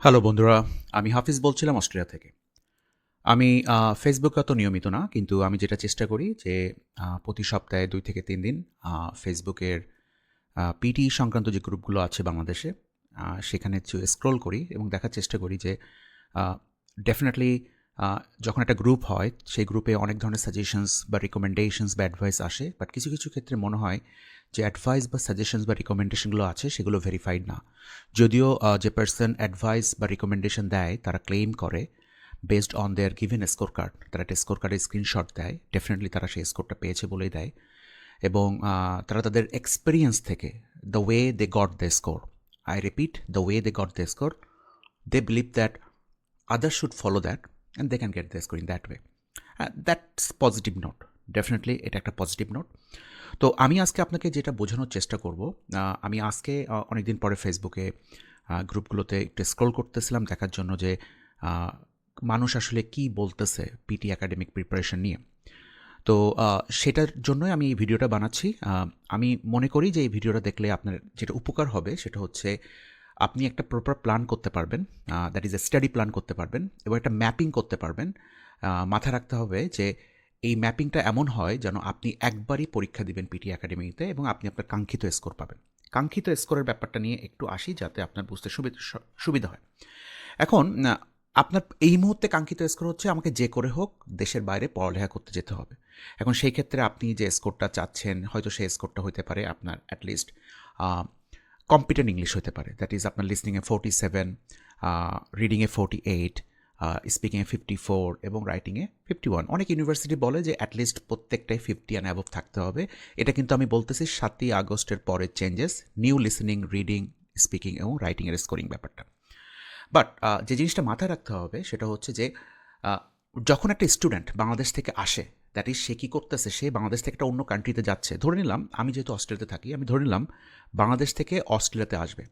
Hello বন্ধুরা, আমি হাফিজ বলছিলাম অস্ট্রেলিয়া থেকে। আমি ফেসবুকে অত নিয়মিত না, কিন্তু আমি যেটা চেষ্টা করি যে প্রতি সপ্তাহে ২ থেকে ৩ দিন ফেসবুকের পিটি সংক্রান্ত যে গ্রুপগুলো আছে বাংলাদেশে, সেখানে স্ক্রল করি এবং দেখার চেষ্টা করি যে আ ডেফিনিটলি আ যখন একটা গ্রুপ হয়, সেই গ্রুপে অনেক ধরনের সাজেশনস বা রিকমেন্ডেশনস বা অ্যাডভাইস আসে। বাট কিছু, কিছু ক্ষেত্রে মনে হয় যে অ্যাডভাইস বা সাজেশনস বা রিকমেন্ডেশনগুলো আছে সেগুলো ভেরিফাইড না। যদিও যে পারসন অ্যাডভাইস বা রিকমেন্ডেশন দেয় তারা ক্লেইম করে based on their given score card. তারা একটা স্কোর কার্ডের স্ক্রিনশট দেয়। ডেফিনিটলি তারা সেই স্কোরটা পেয়েছে বলেই দেয়। এবং তারা তাদের এক্সপেরিয়েন্স থেকে the way they got the score, I repeat, the way they got the score, they believe that others should follow that and they can get the score in that way. That's positive note. Definitely এটা একটা positive note. তো আমি আজকে আপনাকে যেটা বোঝানোর চেষ্টা করব, আমি আজকে অনেকদিন পরে ফেসবুকে গ্রুপগুলোতে একটু স্ক্রল করতেছিলাম দেখার জন্য যে আহ, মানুষ আসলে কি বলতেছে পিটি একাডেমিক প্রিপারেশন নিয়ে। তো সেটার জন্যই আমি এই ভিডিওটা বানাচ্ছি। আমি মনে করি যে এই ভিডিওটা দেখলে আপনার যেটা উপকার হবে সেটা হচ্ছে আপনি একটা প্রপার প্ল্যান করতে পারবেন, that is a study plan করতে পারবেন এবং একটা ম্যাপিং করতে পারবেন। মাথায় রাখতে হবে যে এই ম্যাপিংটা এমন হয় যেন আপনি একবারই পরীক্ষা দিবেন পিটি একাডেমিতে এবং আপনি আপনার কাঙ্ক্ষিত স্কোর পাবেন। কাঙ্ক্ষিত স্কোরের ব্যাপারটা নিয়ে একটু আসি যাতে আপনার বুঝতে সুবিধা হয়। এখন আপনার এই মুহূর্তে কাঙ্ক্ষিত স্কোর হচ্ছে আমাকে যে করে হোক দেশের বাইরে পড়ালেখা করতে যেতে হবে। এখন সেই ক্ষেত্রে আপনি যে স্কোরটা চাচ্ছেন হয়তো সেই স্কোরটা হতে পারে আপনার অ্যাটলিস্ট কম্পিটেন্ট ইংলিশ হতে পারে, দ্যাট ইজ আপনার লিসনিংয়ে 47, রিডিংয়ে 48, স্পিকিংয়ে 54 এবং রাইটিংয়ে 51। অনেক ইউনিভার্সিটি বলে যে অ্যাটলিস্ট প্রত্যেকটাই 50 অ্যান্ড অ্যাবভ থাকতে হবে। এটা কিন্তু আমি বলতেছি 7ই আগস্টের পরের changes, new listening, reading, speaking এবং রাইটিংয়ের স্কোরিং ব্যাপারটা। বাট যে জিনিসটা মাথায় রাখতে হবে সেটা হচ্ছে যে আহ, যখন একটা স্টুডেন্ট বাংলাদেশ থেকে আসে, দ্যাট ইজ সে কী করতেছে, সে বাংলাদেশ থেকে একটা অন্য কান্ট্রিতে যাচ্ছে। ধরে নিলাম আমি যেহেতু অস্ট্রেলিয়াতে থাকি, আমি ধরে নিলাম বাংলাদেশ থেকে অস্ট্রেলিয়াতে আসবে।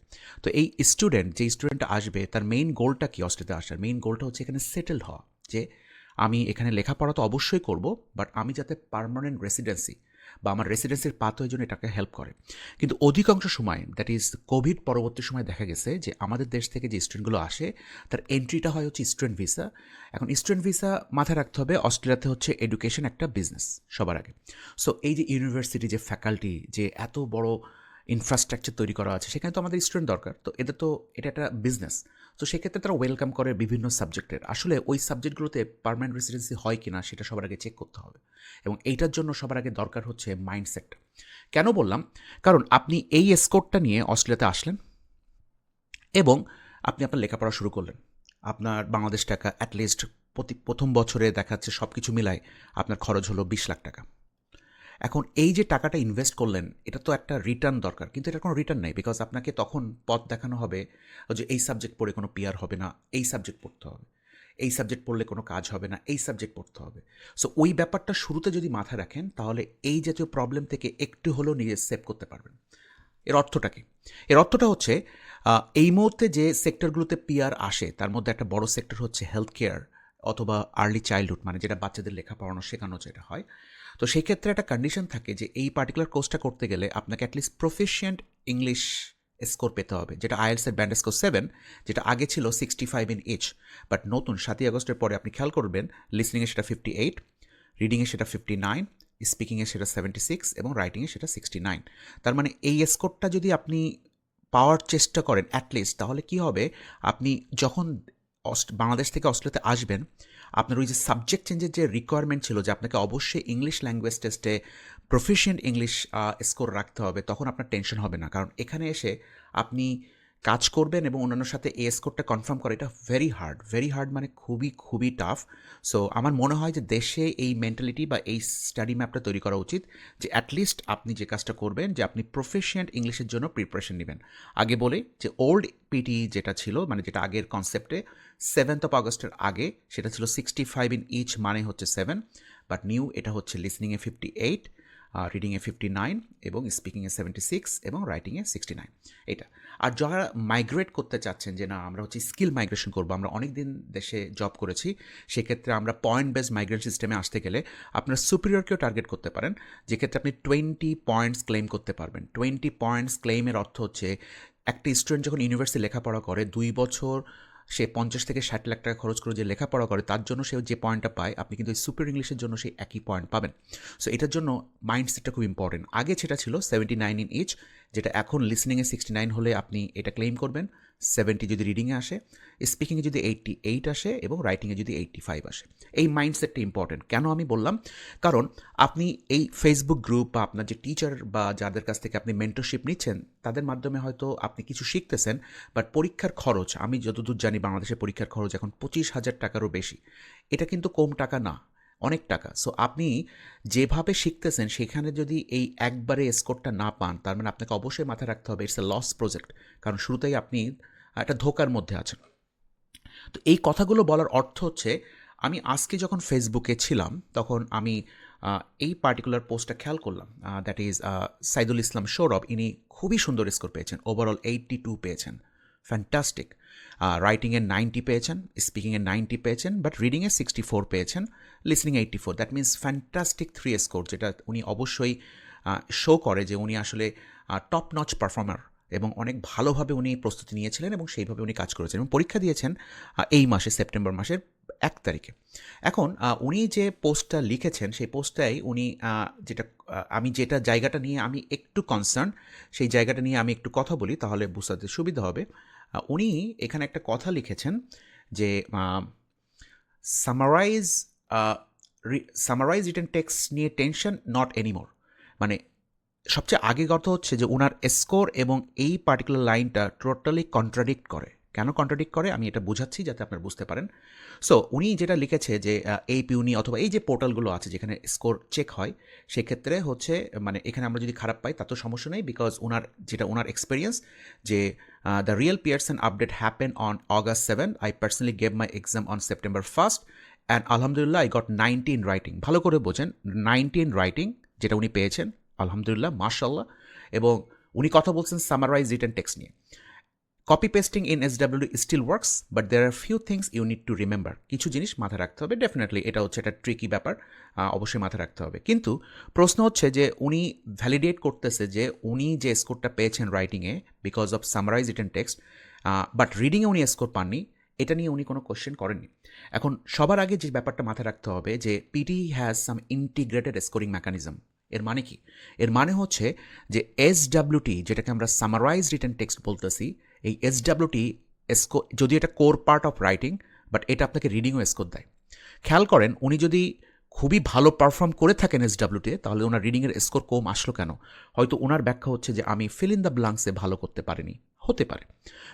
তো এই যে স্টুডেন্টটা আসবে তার মেইন গোলটা কি অস্ট্রেলিয়াতে আসার? মেইন গোলটা হচ্ছে এখানে সেটেলড হওয়া। যে আমি এখানে লেখাপড়া তো অবশ্যই করব, বাট আমি যাতে পার্মানেন্ট রেসিডেন্সি বা আমার রেসিডেন্সির পাথওয়ের জন্য এটাকে হেল্প করে। কিন্তু অধিকাংশ সময়, দ্যাট ইজ কোভিড পরবর্তী সময় দেখা গেছে যে আমাদের দেশ থেকে যে স্টুডেন্টগুলো আসে তার এন্ট্রিটা হয় হচ্ছে স্টুডেন্ট ভিসা। এখন স্টুডেন্ট ভিসা মাথায় রাখতে হবে অস্ট্রেলিয়াতে হচ্ছে এডুকেশন একটা বিজনেস সবার আগে। সো এই যে ইউনিভার্সিটি, যে ফ্যাকাল্টি, যে এত বড় ইনফ্রাস্ট্রাকচার তৈরি করা আছে, সেখানে তো আমাদের স্টুডেন্ট দরকার। তো এদের তো এটা একটা বিজনেস। তো সেক্ষেত্রে তারা ওয়েলকাম করে বিভিন্ন সাবজেক্টের। আসলে ওই সাবজেক্টগুলোতে পার্মানেন্ট রেসিডেন্সি হয় কিনা সেটা সবার আগে চেক করতে হবে এবং এইটার জন্য সবার আগে দরকার হচ্ছে মাইন্ডসেটটা। কেন বললাম? কারণ আপনি এই স্কোরটা নিয়ে অস্ট্রেলিয়াতে আসলেন এবং আপনি আপনার লেখাপড়া শুরু করলেন। আপনার বাংলাদেশ টাকা অ্যাটলিস্ট প্রথম বছরে দেখা যাচ্ছে সব কিছু মিলায় আপনার খরচ হলো 20 লাখ টাকা। এখন এই যে টাকাটা ইনভেস্ট করলেন, এটা তো একটা রিটার্ন দরকার, কিন্তু এটার কোনো রিটার্ন নেই। বিকজ আপনাকে তখন পথ দেখানো হবে যে এই সাবজেক্ট পড়ে কোনো পিআর হবে না, এই সাবজেক্ট পড়তে হবে, এই সাবজেক্ট পড়লে কোনো কাজ হবে না, এই সাবজেক্ট পড়তে হবে। সো ওই ব্যাপারটা শুরুতে যদি মাথায় রাখেন তাহলে এই জাতীয় প্রবলেম থেকে একটু হলেও নিজে সেভ করতে পারবেন। এর অর্থটা কি? এর অর্থটা হচ্ছে এই মুহূর্তে যে সেক্টরগুলোতে পিআর আসে তার মধ্যে একটা বড় সেক্টর হচ্ছে হেলথ কেয়ার অথবা আর্লি চাইল্ডহুড, মানে যেটা বাচ্চাদের লেখাপড়ানো শেখানো যেটা হয়। তো সেই ক্ষেত্রে একটা কন্ডিশন থাকে যে এই পার্টিকুলার কোর্সটা করতে গেলে আপনাকে অ্যাটলিস্ট প্রফিশিয়েন্ট ইংলিশ স্কোর পেতে হবে, যেটা আইএলসের ব্যান্ড স্কোর 7, যেটা আগে ছিল 65 ইন এইচ। বাট নতুন 7ই আগস্টের পরে আপনি খেয়াল করবেন লিসনিংয়ে সেটা 58, রিডিংয়ে সেটা 59, স্পিকিংয়ে সেটা 76 এবং রাইটিংয়ে সেটা 69। তার মানে এই স্কোরটা যদি আপনি পাওয়ার চেষ্টা করেন অ্যাটলিস্ট, তাহলে কি হবে, আপনি যখন বাংলাদেশ থেকে অস্ট্রেলিয়াতে আসবেন, আপনার ওই যে সাবজেক্ট চেঞ্জের যে রিকোয়ারমেন্ট ছিল যে আপনাকে অবশ্যই ইংলিশ ল্যাঙ্গুয়েজ টেস্টে প্রফিশিয়েন্ট ইংলিশ স্কোর রাখতে হবে, তখন আপনার টেনশন হবে না। কারণ এখানে এসে আপনি কাজ করবেন এবং অন্যান্যর সাথে এই স্কোরটা কনফার্ম করা, এটা ভেরি হার্ড, মানে খুবই খুবই টাফ। সো আমার মনে হয় যে দেশে এই মেন্টালিটি বা এই স্টাডি ম্যাপটা তৈরি করা উচিত যে অ্যাটলিস্ট আপনি যে কাজটা করবেন যে আপনি প্রফেশিয়েন্ট ইংলিশের জন্য প্রিপারেশন নেবেন। আগে বলে যে ওল্ড পিটি যেটা ছিল, মানে যেটা আগের কনসেপ্টে 7th আগস্টের আগে সেটা ছিল 65 ইন ইচ, মানে হচ্ছে 7। বাট নিউ এটা হচ্ছে লিসনিংয়ে 58, রিডিংয়ে 59 এবং স্পিকিংয়ে 76 এবং রাইটিংয়ে 69। এটা। আর যারা মাইগ্রেট করতে চাচ্ছেন যে না আমরা হচ্ছে স্কিল মাইগ্রেশন করবো, আমরা অনেক দিন দেশে জব করেছি, সেক্ষেত্রে আমরা পয়েন্ট বেস মাইগ্রেশন সিস্টেমে আসতে গেলে আপনার সুপিরিয়রকেও টার্গেট করতে পারেন, যেক্ষেত্রে আপনি 20 পয়েন্টস ক্লেম করতে পারবেন। 20 পয়েন্টস ক্লেমের অর্থ হচ্ছে একটা স্টুডেন্ট যখন ইউনিভার্সিটি লেখাপড়া করে 2 বছর সে 50 থেকে 60 লাখ টাকা খরচ করে যে লেখাপড়া করে তার জন্য সে যে পয়েন্টটা পায় আপনি কিন্তু সুপার ইংলিশের জন্য সেই একই পয়েন্ট পাবেন। সো এটার জন্য মাইন্ডসেটটা খুব ইম্পর্টেন্ট। আগে সেটা ছিল 79 ইন ইচ, যেটা এখন লিসনিংয়ে 69 হলে আপনি এটা ক্লেম করবেন, 70 যদি রিডিংয়ে আসে, স্পিকিংয়ে যদি 88 আসে এবং রাইটিংয়ে যদি 85 আসে। এই মাইন্ডসেটটা ইম্পর্টেন্ট। কেন আমি বললাম? কারণ আপনি এই ফেসবুক গ্রুপ বা আপনার যে টিচার বা যাদের কাছ থেকে আপনি মেন্টরশিপ নিচ্ছেন তাদের মাধ্যমে হয়তো আপনি কিছু শিখতেছেন, বাট পরীক্ষার খরচ, আমি যতদূর জানি বাংলাদেশের পরীক্ষার খরচ এখন 25,000 টাকারও বেশি। এটা কিন্তু কম টাকা না, অনেক টাকা। সো আপনি যেভাবে শিখতেছেন সেখানে যদি এই একবারে স্কোরটা না পান, তার মানে আপনাকে অবশ্যই মাথায় রাখতে হবে ইটস এ লস প্রজেক্ট, কারণ শুরুতেই আপনি একটা ধোকার মধ্যে আছেন। তো এই কথাগুলো বলার অর্থ হচ্ছে, আমি আজকে যখন ফেসবুকে ছিলাম তখন আমি এই পার্টিকুলার পোস্টটা খেয়াল করলাম, দ্যাট ইজ সাইদুল ইসলাম সৌরভ। ইনি খুবই সুন্দর স্কোর পেয়েছেন, ওভারঅল 82 পেয়েছেন, ফ্যান্টাস্টিক। রাইটিংয়ে 90 পেয়েছেন, স্পিকিংয়ে 90 পেয়েছেন, বাট রিডিংয়ে 64 পেয়েছেন, listening 84। That means fantastic 3 score, যেটা উনি অবশ্যই শো করে যে উনি আসলে টপ নচ পারফর্মার এবং অনেক ভালোভাবে উনি প্রস্তুতি নিয়েছিলেন এবং সেইভাবে উনি কাজ করেছেন এবং পরীক্ষা দিয়েছেন এই মাসে, সেপ্টেম্বর মাসের 1 তারিখে। এখন উনি যে পোস্টটা লিখেছেন সেই পোস্টটাই উনি যেটা আমি যেটা জায়গাটা নিয়ে আমি একটু কনসার্ন, সেই জায়গাটা নিয়ে আমি একটু কথা বলি, তাহলে বুঝতে সুবিধা হবে। উনি এখানে একটা কথা লিখেছেন যে সামারাইজ সামারাইজ রিটেন টেক্সট নিয়ে টেনশন নট এনিমোর। মানে সবচেয়ে আগে কথা হচ্ছে যে ওনার স্কোর এবং এই পার্টিকুলার লাইনটা টোটালি কন্ট্রাডিক্ট করে। কেন কন্ট্রাডিক্ট করে আমি এটা বোঝাচ্ছি যাতে আপনারা বুঝতে পারেন। সো উনি যেটা লিখেছে যে এই পিউনি অথবা এই যে পোর্টালগুলো আছে যেখানে স্কোর চেক হয়, সেক্ষেত্রে হচ্ছে মানে এখানে আমরা যদি খারাপ পাই তাতেও সমস্যা নেই, বিকজ ওনার এক্সপিরিয়েন্স যে the real Pearson update happen on August 7, I personally gave my exam on September 1st and আলহামদুলিল্লাহ আই গট 90 ইন রাইটিং। ভালো করে বোঝেন, 90 ইন রাইটিং যেটা উনি পেয়েছেন, আলহামদুলিল্লাহ, মাশাল্লাহ। এবং উনি কথা বলছেন সামারাইজ রিটেন টেক্সট নিয়ে। Copy pasting in SW still works, but there are few things you need to remember. কিছু জিনিস মাথায় রাখতে হবে, ডেফিনেটলি এটা হচ্ছে একটা ট্রিকি ব্যাপার, অবশ্যই মাথায় রাখতে হবে। কিন্তু প্রশ্ন হচ্ছে যে উনি ভ্যালিডেট করতেছে যে উনি যে স্কোরটা পেয়েছেন রাইটিংয়ে because of summarize written text, but রিডিংয়ে উনি স্কোর পাননি, এটা নিয়ে উনি কোনো কোশ্চেন করেননি। এখন সবার আগে যে ব্যাপারটা মাথায় রাখতে হবে যে PT has some integrated scoring mechanism. এর মানে কি? এর মানে হচ্ছে যে SWT, যেটাকে আমরা সামারাইজ রিটেন টেক্সট বলতেছি, এই SWT যদি এটা core part of writing, but এটা আপনাকে রিডিংও স্কোর দেয়। খেয়াল করেন, উনি যদি খুবই ভালো পারফর্ম করে থাকেন SWT-তে, তাহলে ওনার রিডিংয়ের স্কোর কম আসলো কেন? হয়তো ওনার ব্যাখ্যা হচ্ছে যে আমি ফিল ইন দ্য ব্লাঙ্কসে ভালো করতে পারিনি, হতে পারে।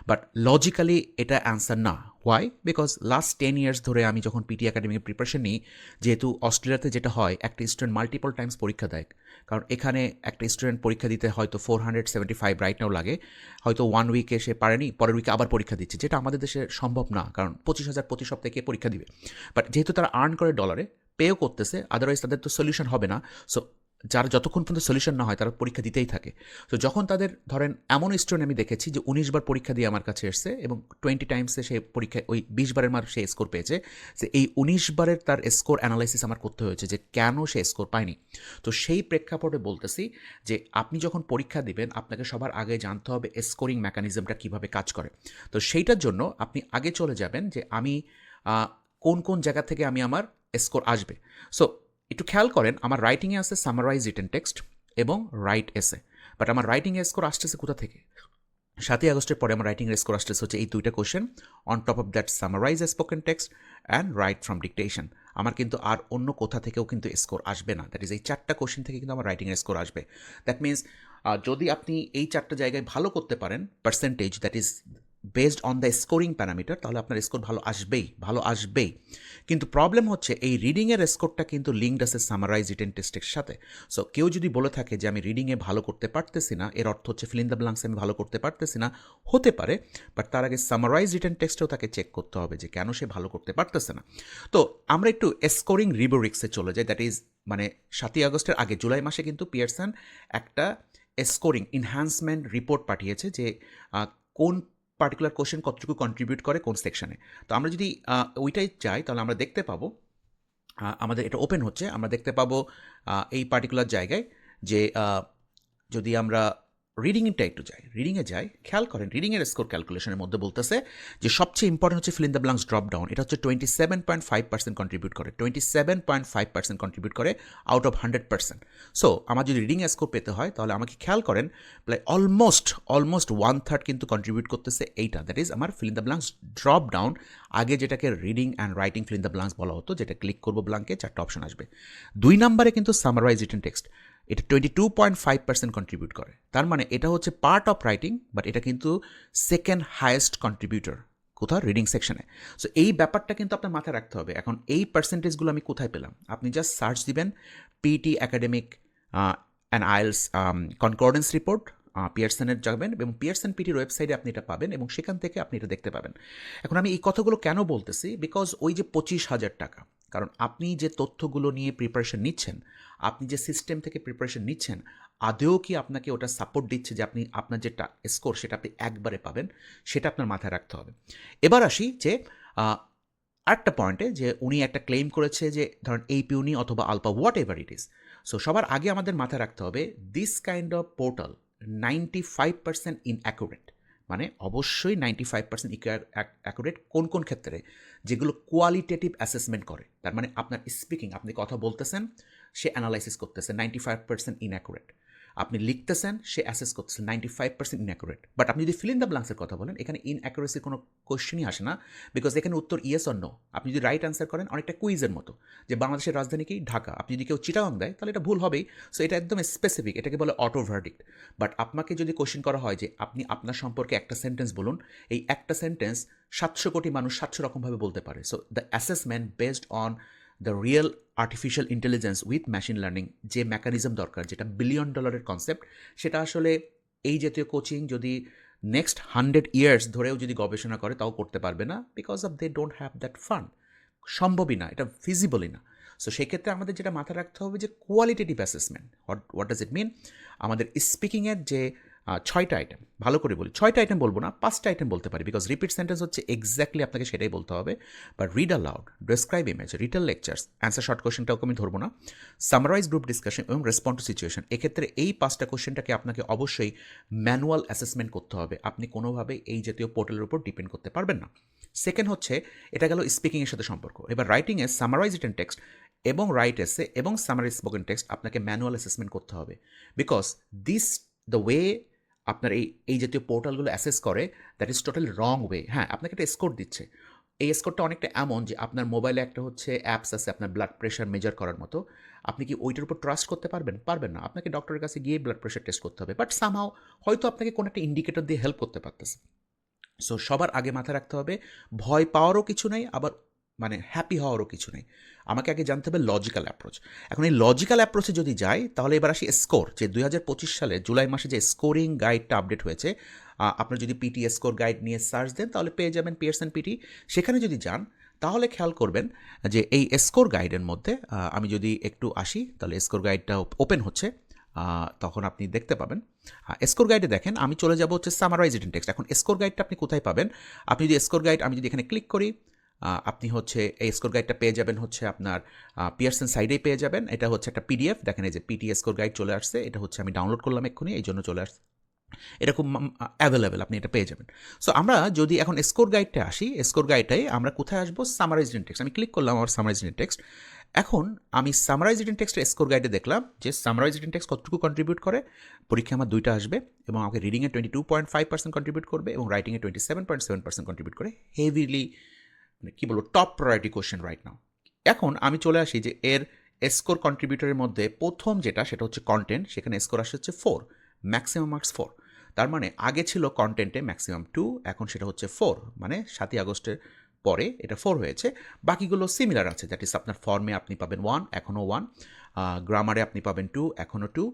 বাট লজিক্যালি এটা অ্যান্সার না। হোয়াই? বিকজ লাস্ট 10 ইয়ার্স ধরে আমি যখন পিটি একাডেমির প্রিপারেশন নিই, যেহেতু অস্ট্রেলিয়াতে যেটা হয়, একটা স্টুডেন্ট মাল্টিপল টাইমস পরীক্ষা দেয়, কারণ এখানে একটা স্টুডেন্ট পরীক্ষা দিতে হয়তো 475 রাইট নাও লাগে, হয়তো 1 উইকে সে পারেনি, পরের উইকে আবার পরীক্ষা দিচ্ছে, যেটা আমাদের দেশে সম্ভব না, কারণ 25,000 প্রতি সপ্তাহে কে পরীক্ষা দিবে। বাট যেহেতু তারা আর্ন করে ডলারে, পেও করতেছে, আদারওয়াইজ তাদের তো সলিউশন হবে না। সো যারা যতক্ষণ পর্যন্ত সলিউশন না হয় তারা পরীক্ষা দিতেই থাকে। তো যখন তাদের ধরেন এমন স্টুডেন্ট আমি দেখেছি যে 19 বার পরীক্ষা দিয়ে আমার কাছে এসছে এবং 20 টাইমসে সে পরীক্ষায় ওই 20 বারের মার সে স্কোর পেয়েছে, যে এই 19 বারের তার স্কোর অ্যানালাইসিস আমার করতে হয়েছে যে কেন সে স্কোর পায়নি। তো সেই প্রেক্ষাপটে বলতেছি যে আপনি যখন পরীক্ষা দিবেন আপনাকে সবার আগে জানতে হবে স্কোরিং মেকানিজমটা কীভাবে কাজ করে। তো সেইটার জন্য আপনি আগে চলে যাবেন যে আমি কোন কোন জায়গা থেকে আমি আমার স্কোর আসবে। সো একটু খেয়াল করেন, আমার রাইটিংয়ে আছে সামারাইজ রিটেন টেক্সট এবং রাইট এসে, বাট আমার রাইটিংয়ে স্কোর আসতেছে কোথা থেকে? 7ই আগস্টের পরে আমার রাইটিং স্কোর আসতেছে হচ্ছে এই 2টা question, on top of that summarise spoken text and write from dictation. আমার কিন্তু আর অন্য কোথা থেকেও কিন্তু স্কোর আসবে না, দ্যাট ইজ এই 4টা কোশ্চেন থেকে কিন্তু আমার রাইটিংয়ের স্কোর আসবে। দ্যাট মিনস যদি আপনি এই 4টা জায়গায় ভালো করতে পারেন percentage, that is based on the scoring parameter, তাহলে আপনার স্কোর ভালো আসবেই। কিন্তু প্রবলেম হচ্ছে এই রিডিংয়ের স্কোরটা কিন্তু লিঙ্কড আছে সামারাইজ রিটেন টেস্টের সাথে। সো কেউ যদি বলে থাকে যে আমি রিডিংয়ে ভালো করতে পারতেছি না, এর অর্থ হচ্ছে ফিল ইন দ্য ব্ল্যাঙ্কস আমি ভালো করতে পারতেছি না, হতে পারে, বাট তার আগে সামারাইজ রিটেন টেক্সটেও তাকে চেক করতে হবে যে কেন সে ভালো করতে পারতেছে না। তো আমরা একটু স্কোরিং রিবোরিক্সে চলে যাই, দ্যাট ইজ মানে 7ই আগস্টের আগে জুলাই মাসে কিন্তু পিয়ারসন একটা স্কোরিং এনহ্যান্সমেন্ট রিপোর্ট পাঠিয়েছে যে কোন পার্টিকুলার কোশ্চেন কতটুকু কন্ট্রিবিউট করে কোন সেকশনে। তো আমরা যদি ওইটাই চাই তাহলে আমরা দেখতে পাবো, আমাদের এটা ওপেন হচ্ছে, আমরা দেখতে পাবো এই পার্টিকুলার জায়গায় যে যদি আমরা রিডিংটা একটু যাই, রিডিংয়ে যাই, খেয়াল করেন রিডিংয়ের স্কোর ক্যালকুলেশনের মধ্যে বলতেছে যে সবচেয়ে ইম্পর্টেন্ট হচ্ছে fill in the blanks drop down. এটা হচ্ছে 27.5% কন্ট্রিবিউট করে, 27.5% কন্ট্রিবিউট করে আউট অফ 100%। সো আমার যদি রিডিং স্কোর পেতে হয় তাহলে আমাকে খেয়াল করেন প্রায় অলমোস্ট 1/3 কিন্তু কন্ট্রিবিউট করতেছে এইটা, দ্যাট ইজ আমার fill in the blanks drop down, আগে যেটাকে reading and writing fill in the blanks বলা হতো, যেটা ক্লিক করবো ব্ল্যাঙ্কে 4টা অপশন আসবে। 2 নম্বরে কিন্তু সামারাইজ রিটেন টেক্সট, এটা 22.5% কন্ট্রিবিউট করে। তার মানে এটা হচ্ছে পার্ট অফ রাইটিং, বাট এটা কিন্তু সেকেন্ড হাইয়েস্ট কন্ট্রিবিউটর কোথাও রিডিং সেকশনে। সো এই ব্যাপারটা কিন্তু আপনার মাথায় রাখতে হবে। এখন এই পার্সেন্টেজগুলো আমি কোথায় পেলাম? আপনি জাস্ট সার্চ দিবেন PTE academic and IELTS concordance report, পিয়ারসনের যাবেন এবং পিয়ারসন পিটির ওয়েবসাইটে আপনি এটা পাবেন এবং সেখান থেকে আপনি এটা দেখতে পাবেন। এখন আমি এই কথাগুলো কেন বলতেছি? বিকজ ওই যে 25,000 টাকা, কারণ আপনি যে তথ্যগুলো নিয়ে প্রিপারেশন নিচ্ছেন, আপনি যে সিস্টেম থেকে প্রিপারেশন নিচ্ছেন, আদৌ কি আপনাকে ওটা সাপোর্ট দিচ্ছে যে আপনি আপনার যেটা স্কোর সেটা আপনি একবারে পাবেন, সেটা আপনার মাথায় রাখতে হবে। এবার আসি যে আরেকটা পয়েন্টে, যে উনি একটা ক্লেম করেছে যে ধরেন এইপিউনি অথবা আলপা whatever it is. So সবার আগে আমাদের মাথায় রাখতে হবে this kind of portal 95% inaccurate, মানে অবশ্যই 95% অ্যাকুরেট কোন কোন ক্ষেত্রে? যেগুলো কোয়ালিটেটিভ অ্যাসেসমেন্ট করে, তার মানে আপনার স্পিকিং, আপনি কথা বলতেছেন, সে অ্যানালাইসিস করতেছে 95% ইনঅ্যাকুরেট, আপনি লিখতেছেন, সে অ্যাসেস করতেছে 95% ইনঅ্যাকুরেট। বাট আপনি যদি ফিল ইন দ্য ব্ল্যাঙ্কসের কথা বলেন, এখানে ইনঅ্যাকুরেসির কোনো কোয়েশ্চেনই আসে না, বিকজ এখানে উত্তর ইয়েস অর নো। আপনি যদি রাইট অ্যান্সার করেন, অনেকটা কুইজের মতো, যে বাংলাদেশের রাজধানী কি? ঢাকা। আপনি যদি কেউ চিটাগাং দেয় তাহলে এটা ভুল হবেই। সো এটা একদম স্পেসিফিক, এটাকে বলে অটো ভার্ডিক্ট। বাট আপনাকে যদি কোয়েশ্চেন করা হয় যে আপনি আপনার সম্পর্কে একটা সেন্টেন্স বলুন, এই একটা সেন্টেন্স 700 কোটি মানুষ 700 রকমভাবে বলতে পারে। So the assessment based on the real artificial intelligence with machine learning, যে মেকানিজম দরকার, যেটা $1 বিলিয়ন কনসেপ্ট, সেটা আসলে এই জাতীয় কোচিং যদি নেক্সট 100 ইয়ার্স ধরেও যদি গবেষণা করে তাও করতে পারবে না, because of they don't have that fund. সম্ভবই না, এটা ফিজিবলই না। সো সেক্ষেত্রে আমাদের যেটা মাথায় রাখতে হবে যে qualitative assessment. What does it mean? আমাদের স্পিকিংয়ের যে 6টা আইটেম, ভালো করে বলি 6টা আইটেম বলবো না, 5টা আইটেম বলতে পারি, বিকজ রিপিট সেন্টেন্স হচ্ছে এক্স্যাক্টলি আপনাকে সেটাই বলতে হবে। But read aloud, describe image, retell lectures, answer short কোয়েশ্চেনটাও আমি ধরবো না, সামারাইজ গ্রুপ ডিসকাশন এবং রেসপন্ড টু সিচুয়েশন। এক্ষেত্রে এই 5টা কোয়েশ্চেনটাকে আপনাকে অবশ্যই ম্যানুয়াল অ্যাসেসমেন্ট করতে হবে। আপনি কোনোভাবে এই জাতীয় পোর্টালের উপর ডিপেন্ড করতে পারবেন না। সেকেন্ড হচ্ছে, এটা গেল স্পিকিংয়ের সাথে সম্পর্ক। এবার রাইটিংয়ে সামারাইজ রিটেন টেক্সট এবং রাইট এসে এবং সামারাইজ স্পোকেন টেক্সট আপনাকে ম্যানুয়াল অ্যাসেসমেন্ট করতে হবে, বিকজ দিস দ্য ওয়ে আপনার এই জাতীয় পোর্টালগুলো অ্যাসেস করে, that is total wrong way. হ্যাঁ, আপনাকে একটা স্কোর দিচ্ছে, এই স্কোরটা অনেকটা এমন যে আপনার মোবাইলে একটা হচ্ছে অ্যাপস আছে আপনার ব্লাড প্রেশার মেজার করার মতো, আপনি কি ওইটার উপর ট্রাস্ট করতে পারবেন? পারবেন না। আপনাকে ডক্টরের কাছে গিয়ে ব্লাড প্রেশার টেস্ট করতে হবে, বাট সামহাও হয়তো আপনাকে কোনো একটা ইন্ডিকেটর দিয়ে হেল্প করতে পারতেছে। সো সবার আগে মাথায় রাখতে হবে ভয় পাওয়ারও কিছু নেই, আবার মানে হ্যাপি হওয়ারও কিছু নেই। আমাকে আগে জানতে হবে লজিক্যাল অ্যাপ্রোচ। এখন এই লজিক্যাল অ্যাপ্রোচে যদি যাই, তাহলে এবার আসি স্কোর। যে 2025 সালে জুলাই মাসে যে স্কোরিং গাইডটা আপডেট হয়েছে, আপনার যদি পিটি স্কোর গাইড নিয়ে সার্চ দেন তাহলে পেয়ে যাবেন পিয়ারসন পিটি। সেখানে যদি যান তাহলে খেয়াল করবেন যে এই স্কোর গাইডের মধ্যে আমি যদি একটু আসি, তাহলে স্কোর গাইডটা ওপেন হচ্ছে, তখন আপনি দেখতে পাবেন। স্কোর গাইডে দেখেন আমি চলে যাব হচ্ছে সামারাইজ রিটেন টেক্সট। এখন স্কোর গাইডটা আপনি কোথায় পাবেন? আপনি যদি স্কোর গাইড, আমি যদি এখানে ক্লিক করি, আপনি হচ্ছে এই স্কোর গাইডটা পেয়ে যাবেন হচ্ছে আপনার পিয়ারসন সাইডেই পেয়ে যাবেন। এটা হচ্ছে একটা পিডিএফ, দেখেন এই যে পিটি স্কোর গাইড চলে আসছে, এটা হচ্ছে আমি ডাউনলোড করলাম এক্ষুনি, এই জন্য চলে আসছে। এরকম অ্যাভেলেবেল, আপনি এটা পেয়ে যাবেন। সো আমরা যদি এখন স্কোর গাইডটা আসি, স্কোর গাইডটাই আমরা কোথায় আসবো? Summarise written text. আমি ক্লিক করলাম আমার সামারাইজ রিটেন টেক্সট। এখন আমি সামারাইজ রিটেন টেক্সটের স্কোর গাইডে দেখলাম যে সামারাইজ রিটেন টেক্সট কতটুকু কন্ট্রিবিউট করে। পরীক্ষা আমার 2টা আসবে এবং আমাকে রিডিংয়ে 22.5% কন্ট্রিবিউট করবে এবং রাইটিংয়ে 27.7% কন্ট্রিবিউট করে। হেভিলি মানে কী বলবো, top priority question right now. এখন আমি চলে আসি যে এর স্কোর কন্ট্রিবিউটরের মধ্যে প্রথম যেটা, সেটা হচ্ছে কন্টেন্ট। সেখানে স্কোর আসছে হচ্ছে 4, ম্যাক্সিমাম মার্কস 4। তার মানে আগে ছিল কন্টেন্টে ম্যাক্সিমাম 2, এখন সেটা হচ্ছে 4, মানে 7ই আগস্টের পরে এটা 4 হয়েছে। বাকিগুলো সিমিলার আছে, দ্যাট ইজ আপনার ফর্মে আপনি পাবেন 1, এখনও 1, গ্রামারে আপনি পাবেন 2, এখনও 2,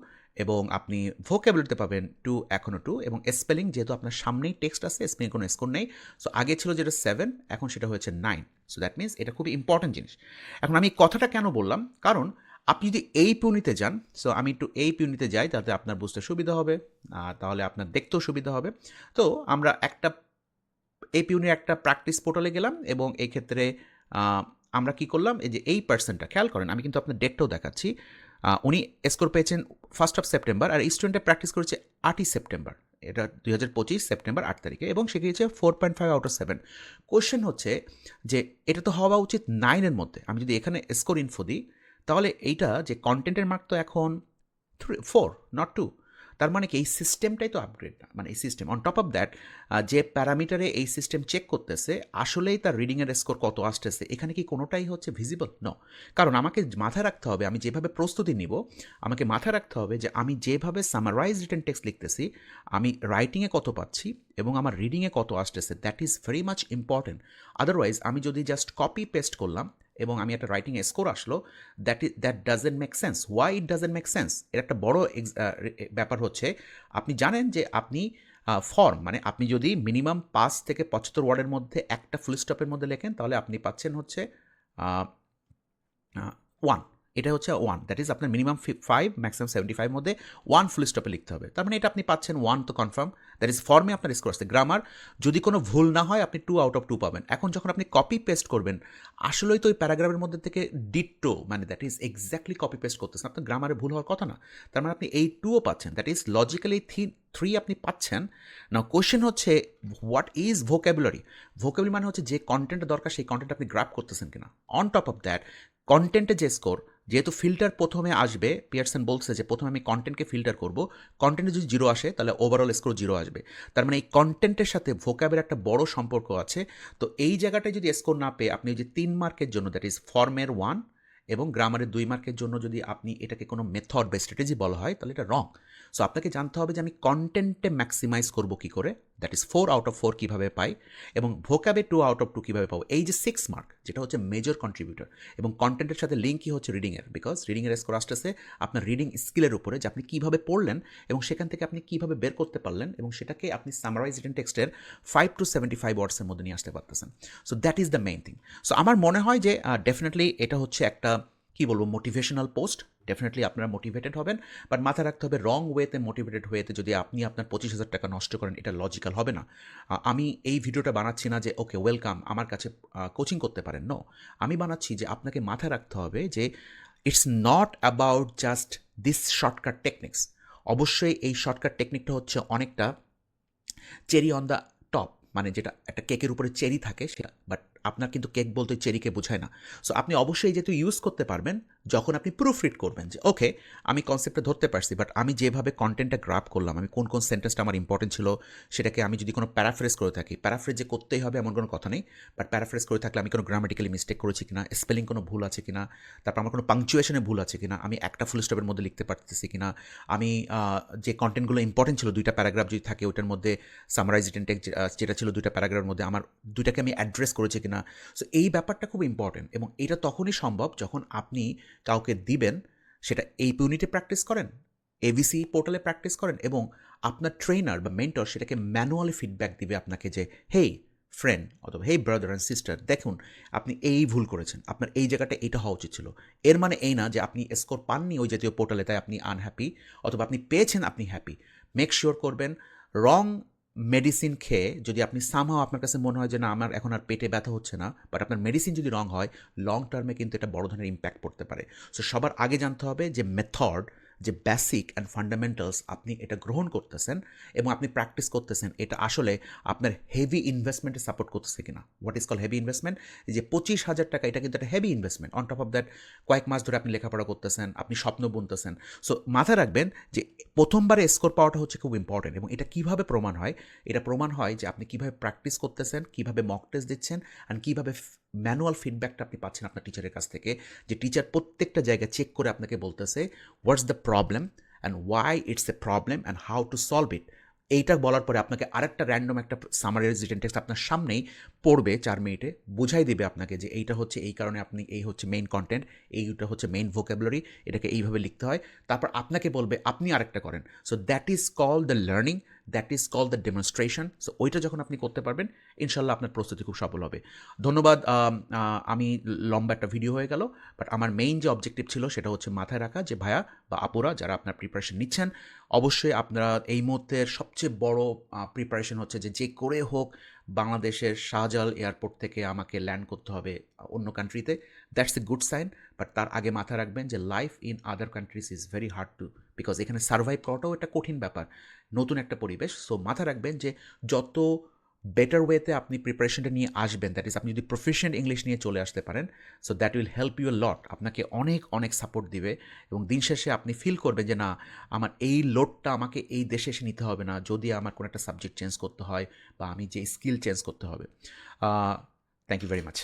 এবং আপনি ভোকাবুলারিতে পাবেন 2, এখনও 2, এবং স্পেলিং যেহেতু আপনার সামনেই টেক্সট আছে, স্পেলিং কোনো স্কোর নেই। সো আগে ছিল যেটা 7, এখন সেটা হয়েছে 9। সো দ্যাট মিনস এটা খুবই ইম্পর্টেন্ট জিনিস। এখন আমি কথাটা কেন বললাম, কারণ আপনি যদি এই পিউনিতে যান, সো আমি একটু এই পিউনিতে যাই, তাতে আপনার বুঝতে সুবিধা হবে, তাহলে আপনার দেখতেও সুবিধা হবে। তো আমরা একটা এই পিউনির একটা প্র্যাকটিস পোর্টালে গেলাম এবং এই ক্ষেত্রে আমরা কি করলাম, এই যে এই পার্সেন্টটা খেয়াল করেন, আমি কিন্তু আপনার ডেটটাও দেখাচ্ছি। উনি স্কোর পেয়েছেন 1 সেপ্টেম্বর, আর এই স্টুডেন্টটা প্র্যাকটিস করেছে 8 সেপ্টেম্বর, এটা 2025 সেপ্টেম্বর 8 তারিখে, এবং সে গিয়েছে 4.5/7। কোয়েশ্চেন হচ্ছে যে এটা তো হওয়া উচিত 9-এর মধ্যে। আমি যদি এখানে স্কোর ইনফো দিই, তাহলে এইটা যে কন্টেন্টের মার্ক তো এখন 4, নট 2। তার মানে কি এই সিস্টেমটাই তো আপগ্রেড না, মানে এই system on top of that যে প্যারামিটারে এই সিস্টেম চেক করতেছে আসলেই তার রিডিংয়ের স্কোর কত আসতেছে, এখানে কি কোনোটাই হচ্ছে ভিজিবল? নো। কারণ আমাকে মাথায় রাখতে হবে, আমি যেভাবে প্রস্তুতি নিব, আমাকে মাথায় রাখতে হবে যে আমি যেভাবে সামারাইজ রিটেন টেক্সট লিখতেছি, আমি রাইটিংয়ে কত পাচ্ছি এবং আমার রিডিংয়ে কত আসতেছে, that is very much important. Otherwise আমি যদি জাস্ট কপি পেস্ট করলাম এবং আমি একটা রাইটিং স্কোর আসলো, that doesn't make sense. Why it doesn't make sense? এর একটা বড় ব্যাপার হচ্ছে, আপনি জানেন যে আপনি ফর্ম, মানে আপনি যদি মিনিমাম 5 থেকে 75 ওয়ার্ডের মধ্যে একটা ফুল স্টপের মধ্যে লেখেন, তাহলে আপনি পাচ্ছেন হচ্ছে 1। এটা হচ্ছে 1, দ্যাট ইজ আপনার মিনিমাম 5, ম্যাক্সিমাম 75 মধ্যে 1 ফুল স্টপে লিখতে হবে। তার মানে এটা আপনি পাচ্ছেন 1 তো কনফার্ম, দ্যাট ইজ ফর্মে আপনার স্কোর আসছে। গ্রামার যদি কোনো ভুল না হয় আপনি 2/2 পাবেন। এখন যখন আপনি কপি পেস্ট করবেন, আসলেই তো ওই প্যারাগ্রাফের মধ্যে থেকে ডিট্টো, মানে that is exactly copy paste করতেছেন, আপনার গ্রামারে ভুল হওয়ার কথা না। তার মানে আপনি এই 2ও পাচ্ছেন, দ্যাট ইজ লজিক্যালি 3 আপনি পাচ্ছেন। না, কোয়েশ্চেন হচ্ছে হোয়াট ইজ ভোক্যাবুলারি? ভোক্যাবুলারি মানে হচ্ছে যে কন্টেন্ট দরকার সেই কন্টেন্ট আপনি গ্র্যাব করতেছেন কিনা। অন টপ অফ দ্যাট কন্টেন্টে যে স্কোর, যেহেতু ফিল্টার প্রথমে আসবে, পিয়ারসন বলছে যে প্রথমে আমি কন্টেন্টকে ফিল্টার করব, কন্টেন্টে যদি 0 আসে তাহলে ওভারঅল স্কোর 0 আসবে। তার মানে এই কন্টেন্টের সাথে ভোক্যাবের একটা বড় সম্পর্ক আছে। তো এই জায়গাটায় যদি স্কোর না পেয়ে আপনি যে 3 মার্কের জন্য, দ্যাট ইজ ফর্মের 1 এবং গ্রামারের 2 মার্কের জন্য যদি আপনি এটাকে কোনো মেথড বা স্ট্র্যাটেজি বলা হয়, তাহলে এটা রং। সো আপনাকে জানতে হবে যে আমি কন্টেন্টে ম্যাক্সিমাইজ করবো কী করে, দ্যাট ইজ 4/4 কীভাবে পাই, এবং ভোক্যাবে 2/2 কীভাবে পাবো। এই যে 6 মার্ক, যেটা হচ্ছে মেজর কন্ট্রিবিউটর, এবং কন্টেন্টের সাথে লিঙ্কই হচ্ছে রিডিংয়ের, বিকজ রিডিংয়ের স্কোর আসতেছে আপনার রিডিং স্কিলের উপরে, যে আপনি কীভাবে পড়লেন এবং সেখান থেকে আপনি কীভাবে বের করতে পারলেন, এবং সেটাকে আপনি সামারাইজ রিটেন টেক্সটের 5 to 75 ওয়ার্ডসের মধ্যে নিয়ে আসতে পারতেছেন। So that is the main thing. So আমার মনে হয় যে ডেফিনেটলি এটা হচ্ছে একটা কী বলবো, মোটিভেশনাল পোস্ট। ডেফিনেটলি আপনারা মোটিভেটেড হবেন, বাট মাথায় রাখতে হবে রং ওয়েতে মোটিভেটেড হয়েতে যদি আপনি আপনার 25,000 টাকা নষ্ট করেন, এটা লজিক্যাল হবে না। আমি এই ভিডিওটা বানাচ্ছি না যে ওকে ওয়েলকাম আমার কাছে কোচিং করতে পারেন, নো। আমি বানাচ্ছি যে আপনাকে মাথায় রাখতে হবে যে it's not about just this shortcut techniques. অবশ্যই এই শর্টকাট টেকনিকটা হচ্ছে অনেকটা চেরি অন দ্য টপ, মানে যেটা একটা কেকের উপরে চেরি থাকে সেটা, বাট আপনার কিন্তু কেক বলতে চেরিকে বোঝায় না। সো আপনি অবশ্যই যেহেতু ইউজ করতে পারবেন যখন আপনি প্রুফ রিড করবেন, যে ওকে আমি কনসেপ্টটা ধরতে পারছি, বাট আমি যেভাবে কন্টেন্টটা গ্রাব করলাম, আমি কোন কোন সেন্টেন্সটা আমার ইম্পর্টেন্ট ছিল সেটাকে আমি যদি কোনো প্যারাফ্রেজ করে থাকি, প্যারাফ্রেজ যে করতেই হবে এমন কোনো কথা নেই, বাট প্যারাফ্রেজ করে থাকলে আমি কোনো গ্রামাটিক্যালি মিস্টেক করেছি কিনা, স্পেলিং কোনো ভুল আছে কিনা, তারপর আমার কোনো পাংচুয়েশনে ভুল আছে কিনা, আমি একটা ফুল স্টপের মধ্যে লিখতে পারতেছি কিনা, আমি যে কন্টেন্টগুলো ইম্পর্টেন্ট ছিল 2টা প্যারাগ্রাফ যদি থাকে ওটার মধ্যে সামারাইজ রিটেন টেক্সট যেটা ছিল 2টা প্যারাগ্রাফের মধ্যে আমার 2টাকে আমি অ্যাড্রেস করেছি কিনা। সো এই ব্যাপারটা খুব ইম্পর্টেন্ট, এবং এটা তখনই সম্ভব যখন আপনি কাউকে দিবেন, সেটা এই ইউনিটে প্র্যাকটিস করেন, এভিসি পোর্টালে প্র্যাকটিস করেন, এবং আপনার ট্রেনার বা মেন্টর সেটাকে ম্যানুয়ালি ফিডব্যাক দিবে আপনাকে যে হেই ফ্রেন্ড অথবা হেই ব্রাদার অ্যান্ড সিস্টার, দেখুন আপনি এই ভুল করেছেন, আপনার এই জায়গাটা এটা হওয়া উচিত ছিল। এর মানে এই না যে আপনি স্কোর পাননি ওই জাতীয় পোর্টালে তাই আপনি আনহ্যাপি, অথবা আপনি পেয়েছেন আপনি হ্যাপি। মেক শিওর করবেন রং মেডিসিন খেয়ে যদি আপনি সামহাও আপনার কাছে মনে হয় যে না আমার এখন আর পেটে ব্যথা হচ্ছে না, বাট আপনার মেডিসিন যদি রং হয়, লং টার্মে কিন্তু এটা বড় ধরনের ইম্প্যাক্ট পড়তে পারে। সো সবার আগে জানতে হবে যে মেথড, যে বেসিক অ্যান্ড ফান্ডামেন্টালস আপনি এটা গ্রহণ করতেছেন এবং আপনি প্র্যাকটিস করতেছেন, এটা আসলে আপনার হেভি ইনভেস্টমেন্টে সাপোর্ট করতেছে কিনা। What is call heavy investment? যে 25,000 টাকা, এটা কিন্তু একটা heavy investment. On top of that কয়েক মাস ধরে আপনি লেখাপড়া করতেছেন, আপনি স্বপ্ন বুনতেছেন। সো মাথায় রাখবেন যে প্রথমবারে স্কোর পাওয়াটা হচ্ছে খুব ইম্পর্টেন্ট, এবং এটা কীভাবে প্রমাণ হয়? এটা প্রমাণ হয় যে আপনি কীভাবে প্র্যাকটিস করতেছেন, কীভাবে মক টেস্ট দিচ্ছেন, অ্যান্ড কীভাবে ম্যানুয়াল ফিডব্যাকটা আপনি পাচ্ছেন আপনার টিচারের কাছ থেকে, যে টিচার প্রত্যেকটা জায়গায় চেক করে আপনাকে বলতেছে what's the problem and why it's a problem and how to solve it. এইটা বলার পরে আপনাকে আরেকটা র্যান্ডম একটা সামারাইজ রিটেন টেক্সট আপনার সামনেই পড়বে 4 মিনিটে, বুঝাই দিবে আপনাকে যে এইটা হচ্ছে এই কারণে, আপনি এই হচ্ছে মেইন কন্টেন্ট, এইটা হচ্ছে মেইন ভোক্যাবুলারি, এটাকে এইভাবে লিখতে হয়, তারপর আপনাকে বলবে আপনি আরেকটা করেন। So that is call the learning, that is call the demonstration. So ওইটা যখন আপনি করতে পারবেন, ইনশাল্লাহ আপনার প্রস্তুতি খুব সফল হবে। ধন্যবাদ। আমি লম্বা একটা ভিডিও হয়ে গেল, বাট আমার মেইন যে অবজেক্টিভ ছিল সেটা হচ্ছে মাথায় রাখা যে ভাইয়া বা আপুরা যারা আপনার প্রিপারেশন নিচ্ছেন, অবশ্যই আপনারা এই মুহূর্তের সবচেয়ে বড় প্রিপারেশন হচ্ছে যে করে হোক বাংলাদেশের শাহজালাল এয়ারপোর্ট থেকে আমাকে ল্যান্ড করতে হবে অন্য কান্ট্রিতে, that's a good sign. But তার আগে মাথায় রাখবেন যে life in other countries is very hard to, because এখানে সার্ভাইভ করাটাও একটা কঠিন ব্যাপার, নতুন একটা পরিবেশ। সো মাথায় রাখবেন যে যত বেটার ওয়েতে আপনি প্রিপারেশনটা নিয়ে আসবেন, দ্যাট ইজ আপনি যদি প্রফেশনাল ইংলিশ নিয়ে চলে আসতে পারেন, so that will help you lot, আপনাকে অনেক অনেক সাপোর্ট দিবে। এবং দিন শেষে আপনি ফিল করবেন যে না, আমার এই লোডটা আমাকে এই দেশে এসে নিতে হবে না, যদি আমার কোনো একটা সাবজেক্ট চেঞ্জ করতে হয় বা আমি যে স্কিল চেঞ্জ করতে হবে। Thank you very much.